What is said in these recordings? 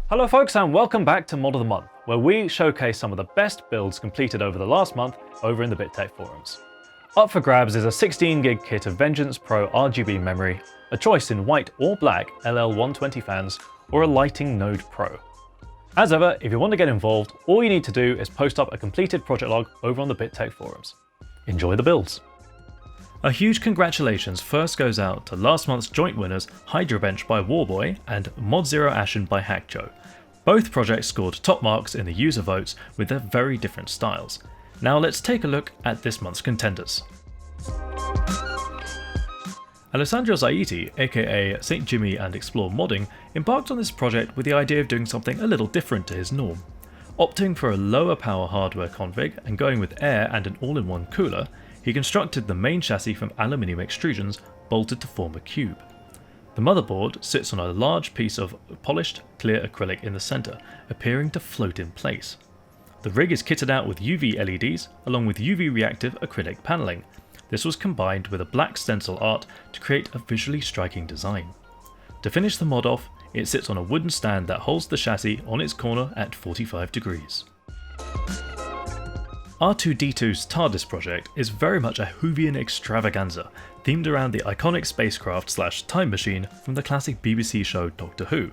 Hello folks, and welcome back to Mod of the Month, where we showcase some of the best builds completed over the last month over in the BitTech forums. Up for grabs is a 16GB kit of Vengeance Pro RGB memory, a choice in white or black LL120 fans, or a Lighting Node Pro. As ever, if you want to get involved, all you need to do is post up a completed project log over on the BitTech forums. Enjoy the builds! A huge congratulations first goes out to last month's joint winners Hydrabench by Warboy and Mod Zero Ashen by Hackjoe. Both projects scored top marks in the user votes with their very different styles. Now let's take a look at this month's contenders. Alessandras AET, aka St. Jimmy and Explore Modding, embarked on this project with the idea of doing something a little different to his norm. Opting for a lower power hardware config and going with air and an all-in-one cooler, he constructed the main chassis from aluminium extrusions bolted to form a cube. The motherboard sits on a large piece of polished clear acrylic in the centre, appearing to float in place. The rig is kitted out with UV LEDs along with UV reactive acrylic panelling. This was combined with a black stencil art to create a visually striking design. To finish the mod off, it sits on a wooden stand that holds the chassis on its corner at 45 degrees. R2-D2's TARDIS Project is very much a Whovian extravaganza, themed around the iconic spacecraft/time machine from the classic BBC show Doctor Who.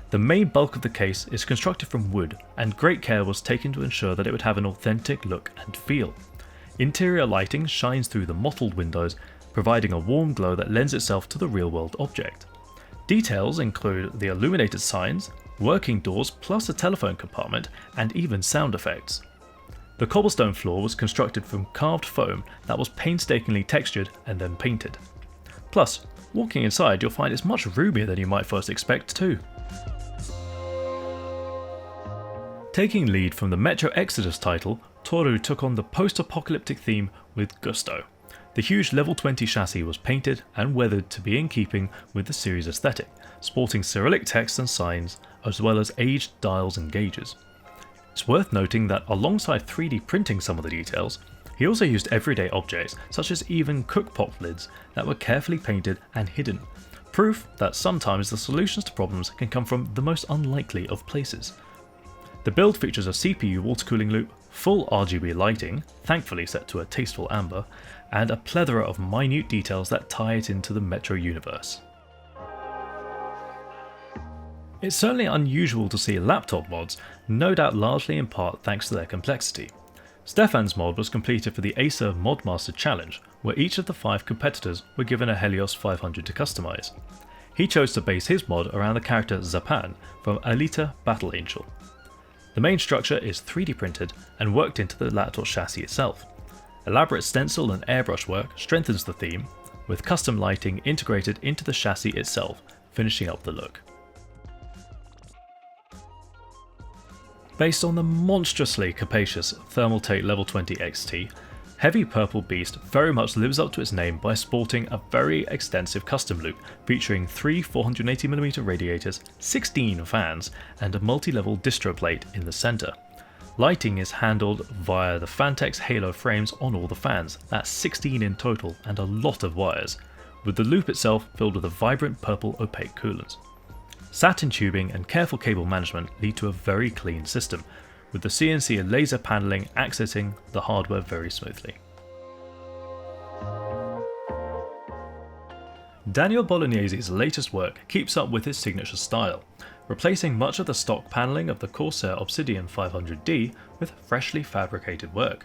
The main bulk of the case is constructed from wood, and great care was taken to ensure that it would have an authentic look and feel. Interior lighting shines through the mottled windows, providing a warm glow that lends itself to the real-world object. Details include the illuminated signs, working doors plus a telephone compartment, and even sound effects. The cobblestone floor was constructed from carved foam that was painstakingly textured and then painted. Plus, walking inside you'll find it's much roomier than you might first expect too. Taking lead from the Metro Exodus title, Tohru took on the post-apocalyptic theme with gusto. The huge level 20 chassis was painted and weathered to be in keeping with the series aesthetic, sporting Cyrillic text and signs, as well as aged dials and gauges. It's worth noting that alongside 3D printing some of the details, he also used everyday objects such as even cookpot lids that were carefully painted and hidden, proof that sometimes the solutions to problems can come from the most unlikely of places. The build features a CPU water cooling loop, full RGB lighting, thankfully set to a tasteful amber, and a plethora of minute details that tie it into the Metro universe. It's certainly unusual to see laptop mods, no doubt largely in part thanks to their complexity. Stephan's mod was completed for the Acer Modmaster Challenge, where each of the 5 competitors were given a Helios 500 to customize. He chose to base his mod around the character Zapan from Alita Battle Angel. The main structure is 3D printed and worked into the laptop chassis itself. Elaborate stencil and airbrush work strengthens the theme, with custom lighting integrated into the chassis itself, finishing up the look. Based on the monstrously capacious Thermaltate Level 20 XT, Heavy Purple Beast very much lives up to its name by sporting a very extensive custom loop featuring 3 480mm radiators, 16 fans, and a multi-level distro plate in the centre. Lighting is handled via the Fantex Halo frames on all the fans, that's 16 in total and a lot of wires, with the loop itself filled with a vibrant purple opaque coolant. Satin tubing and careful cable management lead to a very clean system, with the CNC and laser panelling accessing the hardware very smoothly. Daniel Bolognese's latest work keeps up with his signature style, replacing much of the stock panelling of the Corsair Obsidian 500D with freshly fabricated work.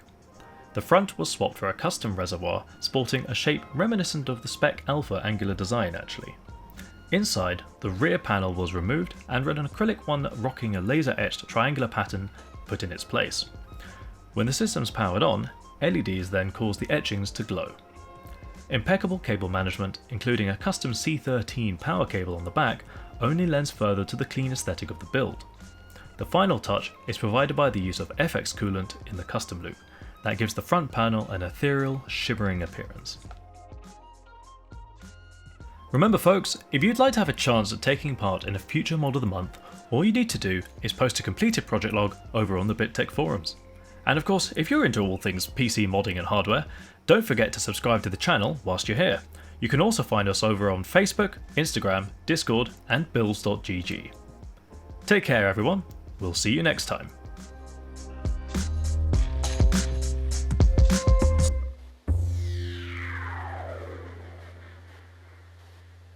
The front was swapped for a custom reservoir sporting a shape reminiscent of the Spec Alpha angular design actually. Inside, the rear panel was removed and an acrylic one rocking a laser-etched triangular pattern put in its place. When the system's powered on, LEDs then cause the etchings to glow. Impeccable cable management, including a custom C13 power cable on the back, only lends further to the clean aesthetic of the build. The final touch is provided by the use of FX coolant in the custom loop, that gives the front panel an ethereal, shimmering appearance. Remember folks, if you'd like to have a chance at taking part in a future mod of the month, all you need to do is post a completed project log over on the BitTech forums. And of course, if you're into all things PC modding and hardware, don't forget to subscribe to the channel whilst you're here. You can also find us over on Facebook, Instagram, Discord, and Bills.gg. Take care everyone, we'll see you next time.